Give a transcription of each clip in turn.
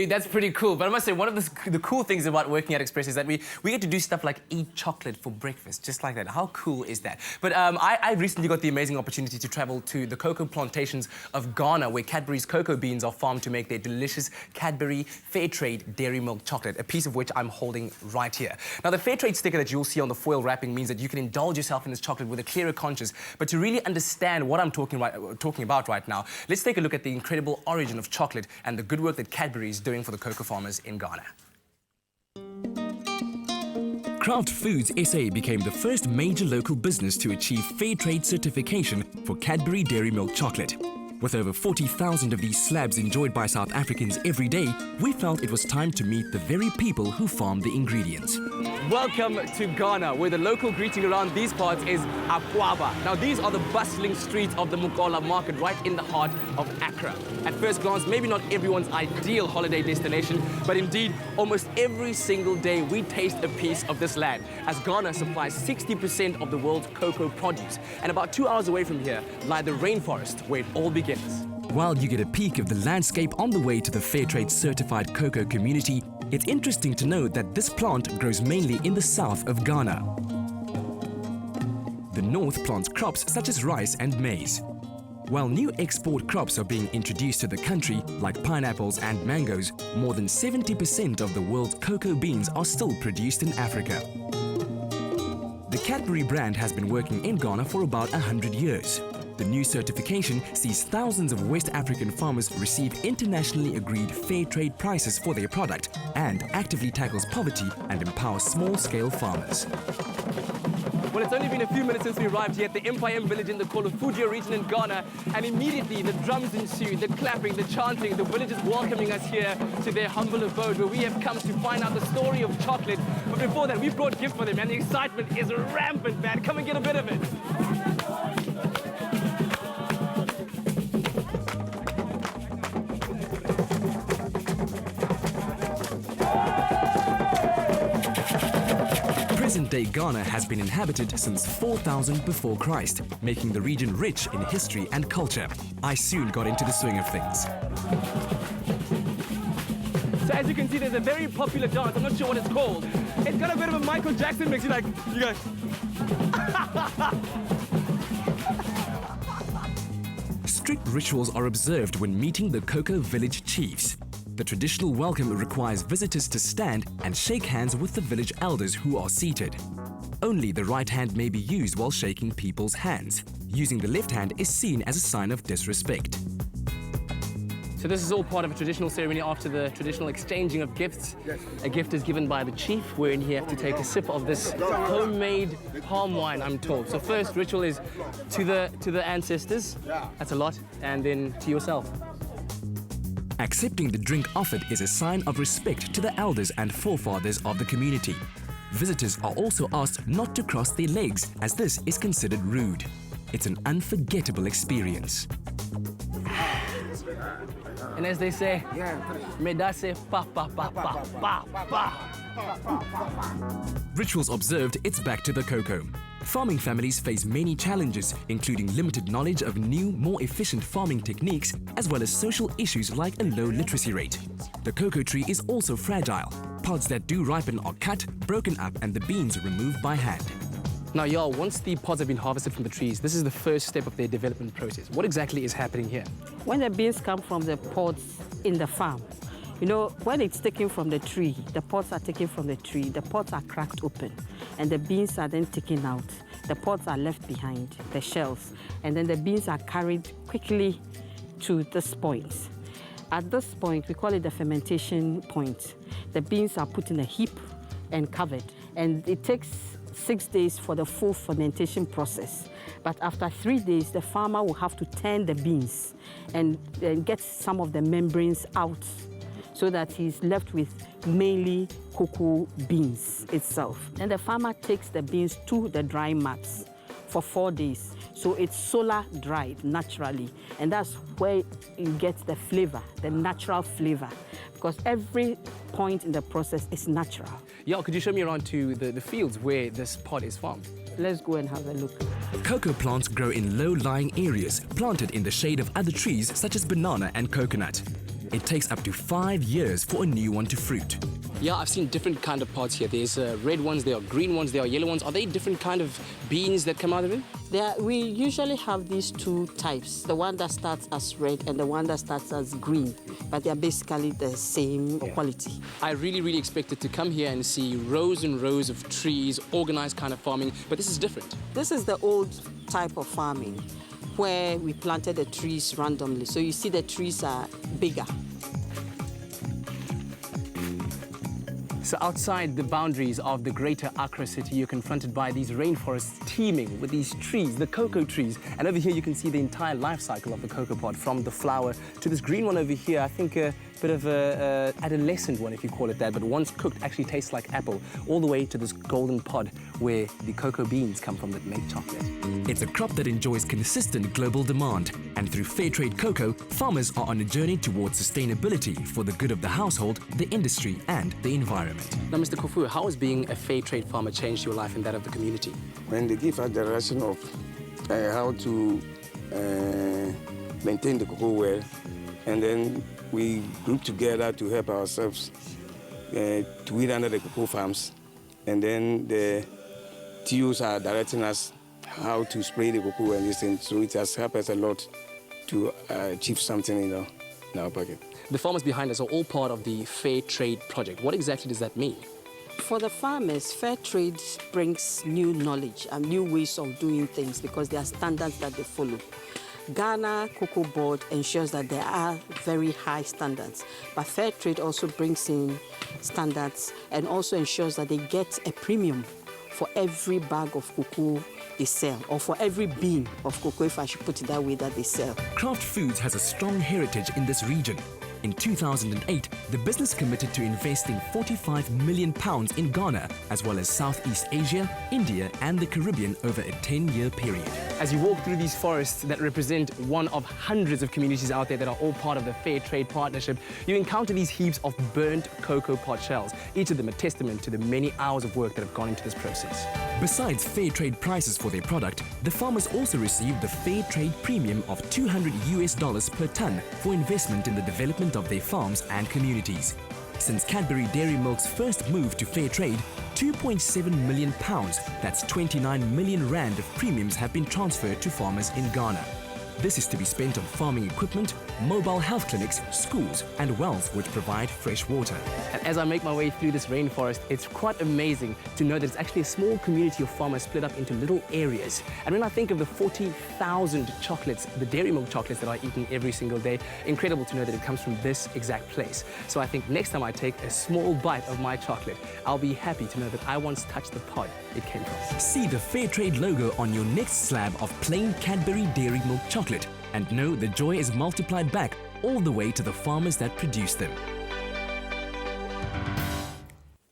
Dude, that's pretty cool. But I must say, one of the cool things about working at Express is that we get to do stuff like eat chocolate for breakfast, just like that. How cool is that? But I recently got the amazing opportunity to travel to the cocoa plantations of Ghana, where Cadbury's cocoa beans are farmed to make their delicious Cadbury Fairtrade Dairy Milk chocolate, a piece of which I'm holding right here. Now, the Fairtrade sticker that you'll see on the foil wrapping means that you can indulge yourself in this chocolate with a clearer conscience. But to really understand what I'm talking about right now, let's take a look at the incredible origin of chocolate and the good work that Cadbury is doing for the cocoa farmers in Ghana. Kraft Foods SA became the first major local business to achieve Fairtrade certification for Cadbury Dairy Milk chocolate. With over 40,000 of these slabs enjoyed by South Africans every day, we felt it was time to meet the very people who farm the ingredients. Welcome to Ghana, where the local greeting around these parts is Akwaba. Now, these are the bustling streets of the Mukola market right in the heart of Accra. At first glance, maybe not everyone's ideal holiday destination, but indeed, almost every single day we taste a piece of this land, as Ghana supplies 60% of the world's cocoa produce. And about 2 hours away from here lie the rainforest, where it all begins. While you get a peek of the landscape on the way to the Fairtrade certified cocoa community, it's interesting to note that this plant grows mainly in the south of Ghana. The north plants crops such as rice and maize. While new export crops are being introduced to the country, like pineapples and mangoes, more than 70% of the world's cocoa beans are still produced in Africa. The Cadbury brand has been working in Ghana for about 100 years. The new certification sees thousands of West African farmers receive internationally agreed fair trade prices for their product and actively tackles poverty and empowers small-scale farmers. Well, it's only been a few minutes since we arrived here at the Empayem village in the Kolofujio region in Ghana, and immediately the drums ensued, the clapping, the chanting, the villagers welcoming us here to their humble abode where we have come to find out the story of chocolate. But before that, we brought gifts for them, and the excitement is rampant, man. Come and get a bit of it. Present-day Ghana has been inhabited since 4000 before Christ, making the region rich in history and culture. I soon got into the swing of things. So as you can see, there's a very popular dance. I'm not sure what it's called. It's got a bit of a Michael Jackson mix. You're like, you guys. Strict rituals are observed when meeting the cocoa village chiefs. The traditional welcome requires visitors to stand and shake hands with the village elders who are seated. Only the right hand may be used while shaking people's hands. Using the left hand is seen as a sign of disrespect. So this is all part of a traditional ceremony after the traditional exchanging of gifts. Yes. A gift is given by the chief, wherein you have to take a sip of this homemade palm wine, I'm told. So first ritual is to the ancestors, that's a lot, and then to yourself. Accepting the drink offered is a sign of respect to the elders and forefathers of the community. Visitors are also asked not to cross their legs, as this is considered rude. It's an unforgettable experience. And as they say, medase pa pa pa pa pa pa. Rituals observed, it's back to the cocoa. Farming families face many challenges, including limited knowledge of new, more efficient farming techniques, as well as social issues like a low literacy rate. The cocoa tree is also fragile. Pods that do ripen are cut, broken up, and the beans removed by hand. Now, y'all, once the pods have been harvested from the trees, this is the first step of their development process. What exactly is happening here? When the beans come from the pods in the farm, you know, when it's taken from the tree, the pods are taken from the tree, the pods are cracked open, and the beans are then taken out. The pods are left behind, the shells, and then the beans are carried quickly to this point. At this point, we call it the fermentation point. The beans are put in a heap and covered, and it takes 6 days for the full fermentation process. But after 3 days, the farmer will have to turn the beans and get some of the membranes out, so that he's left with mainly cocoa beans itself. And the farmer takes the beans to the dry mats for 4 days. So it's solar dried naturally. And that's where you get the flavor, the natural flavor, because every point in the process is natural. Yo, could you show me around to the fields where this pod is farmed? Let's go and have a look. Cocoa plants grow in low-lying areas, planted in the shade of other trees such as banana and coconut. it takes up to 5 years for a new one to fruit. Yeah, I've seen different kind of pods here. There's red ones, there are green ones, there are yellow ones. Are they different kind of beans that come out of it? We usually have these two types, the one that starts as red and the one that starts as green, but they're basically the same quality. I really expected to come here and see rows and rows of trees, organized kind of farming, but this is different. This is the old type of farming where we planted the trees randomly. So you see the trees are bigger. So outside the boundaries of the greater Accra city, you're confronted by these rainforests teeming with these trees, the cocoa trees. And over here you can see the entire life cycle of the cocoa pod, from the flower to this green one over here. I think a bit of a adolescent one, if you call it that, but once cooked actually tastes like apple, all the way to this golden pod where the cocoa beans come from that make chocolate. It's a crop that enjoys consistent global demand, and through Fairtrade Cocoa, farmers are on a journey towards sustainability for the good of the household, the industry and the environment. Now, Mr. Kofu, how has being a Fairtrade farmer changed your life and that of the community? When they give us the direction of how to maintain the cocoa well, and then we group together to help ourselves to weed under the cocoa farms, and then the TOs are directing us how to spray the cocoa and this thing, so it has helped us a lot to achieve something in our pocket. The farmers behind us are all part of the Fair Trade project. What exactly does that mean? For the farmers, fair trade brings new knowledge and new ways of doing things because there are standards that they follow. Ghana Cocoa Board ensures that there are very high standards, but fair trade also brings in standards and also ensures that they get a premium for every bag of cocoa they sell, or for every bean of cocoa, if I should put it that way, that they sell. Kraft Foods has a strong heritage in this region. In 2008, the business committed to investing £45 million in Ghana, as well as Southeast Asia, India and the Caribbean over a 10-year period. As you walk through these forests that represent one of hundreds of communities out there that are all part of the Fair Trade Partnership, you encounter these heaps of burnt cocoa pod shells, each of them a testament to the many hours of work that have gone into this process. Besides fair trade prices for their product, the farmers also received the fair trade premium of $200 per ton for investment in the development of their farms and communities. Since Cadbury Dairy Milk's first move to fair trade, £2.7 million, that's 29 million rand of premiums have been transferred to farmers in Ghana. This is to be spent on farming equipment, mobile health clinics, schools and wells which provide fresh water. And as I make my way through this rainforest, it's quite amazing to know that it's actually a small community of farmers split up into little areas. And when I think of the 40,000 chocolates, the dairy milk chocolates that are eaten every single day, incredible to know that it comes from this exact place. So I think next time I take a small bite of my chocolate, I'll be happy to know that I once touched the pod it came from. See the Fairtrade logo on your next slab of plain Cadbury Dairy Milk chocolate and know the joy is multiplied back all the way to the farmers that produce them.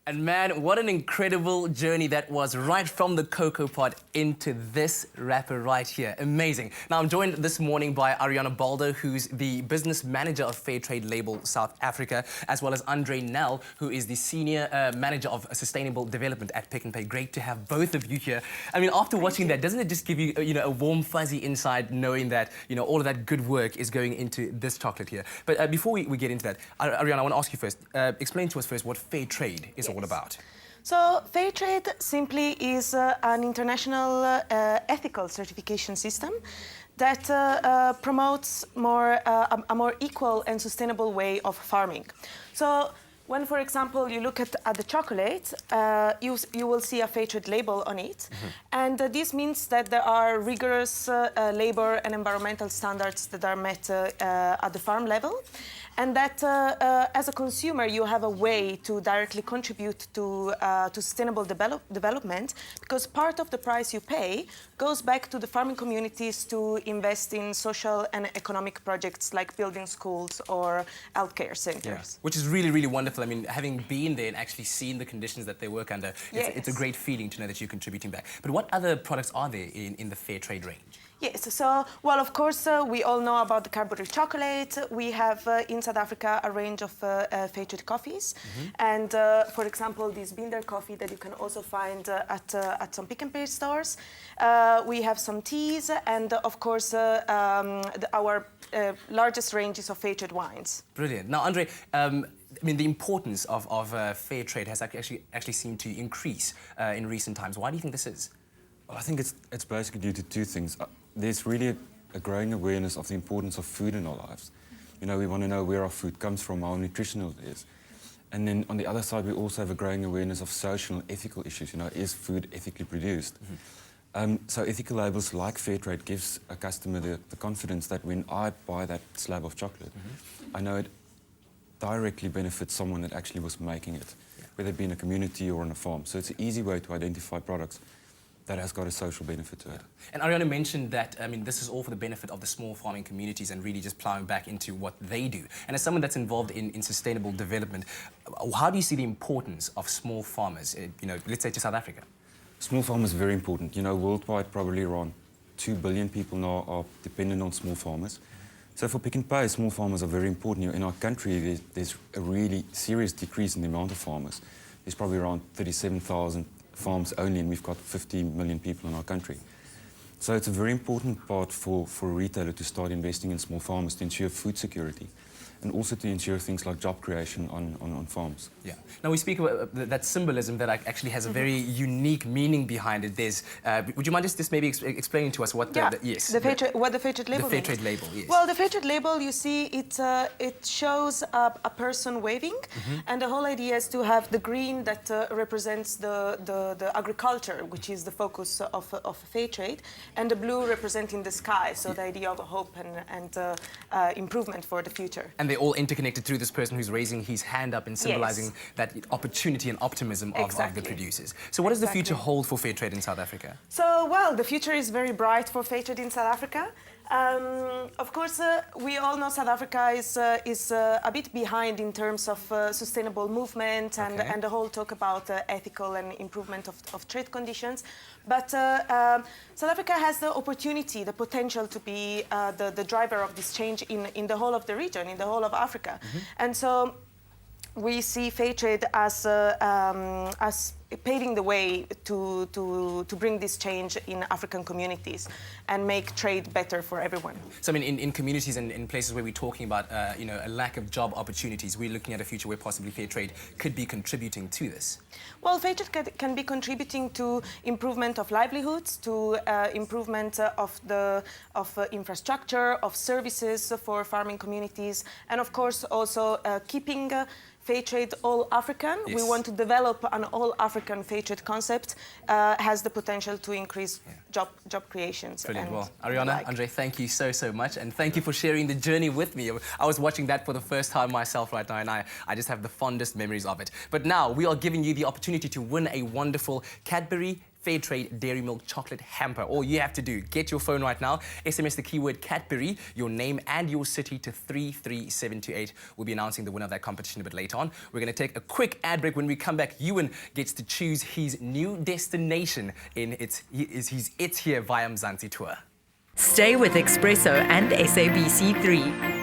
And man, what an incredible journey that was, right from the cocoa pod into this wrapper right here. Amazing. Now, I'm joined this morning by Ariana Baldo, who's the business manager of Fairtrade Label South Africa, as well as Andre Nell, who is the senior manager of sustainable development at Pick n Pay. Great to have both of you here. I mean, after watching that, doesn't it just give you, a warm, fuzzy inside knowing that, all of that good work is going into this chocolate here? But before we get into that, Ariana, I want to ask you first, explain to us first what fair trade is all about. So, fair trade simply is an international ethical certification system that promotes a more equal and sustainable way of farming. So, when, for example, you look at the chocolate, you will see a fair trade label on it. And this means that there are rigorous labor and environmental standards that are met at the farm level. And that, as a consumer, you have a way to directly contribute to sustainable development, because part of the price you pay goes back to the farming communities to invest in social and economic projects like building schools or healthcare centers. Yeah. Which is really, really wonderful. wonderful. I mean, having been there and actually seen the conditions that they work under, it's a great feeling to know that you're contributing back. But what other products are there in the fair trade range? Yes, so, well, of course, we all know about the Cadbury chocolate. We have in South Africa a range of fair trade coffees. And, for example, this Binder coffee that you can also find at some Pick and Pay stores. We have some teas and, of course, our largest ranges of fair trade wines. Brilliant. Now, Andre, I mean, the importance of fair trade has actually seemed to increase in recent times. Why do you think this is? Well, I think it's basically due to two things. There's really a growing awareness of the importance of food in our lives. You know, we want to know where our food comes from, how nutritional it is. And then on the other side, we also have a growing awareness of social and ethical issues. You know, is food ethically produced? So ethical labels like Fairtrade gives a customer the confidence that when I buy that slab of chocolate, I know it directly benefits someone that actually was making it, whether it be in a community or on a farm. So it's an easy way to identify products that has got a social benefit to it. And Ariana mentioned that, I mean, this is all for the benefit of the small farming communities and really just plowing back into what they do. And as someone that's involved in sustainable development, how do you see the importance of small farmers, you know, let's say to South Africa? Small farmers are very important. You know, worldwide, probably around 2 billion people now are dependent on small farmers. So for Pick and Pay, small farmers are very important. You know, in our country, there's a really serious decrease in the amount of farmers. There's probably around 37,000 farms only, and we've got 15 million people in our country. So it's a very important part for a retailer to start investing in small farmers to ensure food security and also to ensure things like job creation on farms. Yeah. Now we speak about that symbolism that actually has a very unique meaning behind it. There's, would you mind just maybe explaining to us what what the fair trade label means? The fair trade label, yes. Well, the fair trade label, you see, it shows a person waving, and the whole idea is to have the green that represents the agriculture, which is the focus of fair trade, and the blue representing the sky, so the idea of hope and improvement for the future. And they're all interconnected through this person who's raising his hand up and symbolizing that opportunity and optimism of the producers. So what does the future hold for fair trade in South Africa? So, well, the future is very bright for fair trade in South Africa. Of course, we all know South Africa is a bit behind in terms of sustainable movement and the whole talk about ethical and improvement of trade conditions. But South Africa has the opportunity, the potential to be the driver of this change in the whole of the region, in the whole of Africa. And so we see fair trade as paving the way to bring this change in African communities and make trade better for everyone. So, I mean, in communities and in places where we're talking about, you know, a lack of job opportunities, we're looking at a future where possibly fair trade could be contributing to this. Well, fair trade can be contributing to improvement of livelihoods, to improvement of infrastructure, of services for farming communities, and of course also keeping fair trade all African. We want to develop an all African fair trade concept, has the potential to increase job creations. Brilliant. Well, Ariana, Andre, thank you so much, and thank you for sharing the journey with me. I was watching that for the first time myself right now, and I just have the fondest memories of it. But now we are giving you the opportunity to win a wonderful Cadbury Fairtrade Dairy Milk chocolate hamper. All you have to do, get your phone right now, SMS the keyword Cadbury, your name and your city to 33728. We'll be announcing the winner of that competition a bit later on. We're going to take a quick ad break. When we come back, Ewan gets to choose his new destination in It's Here via Mzansi Tour. Stay with Expresso and SABC3.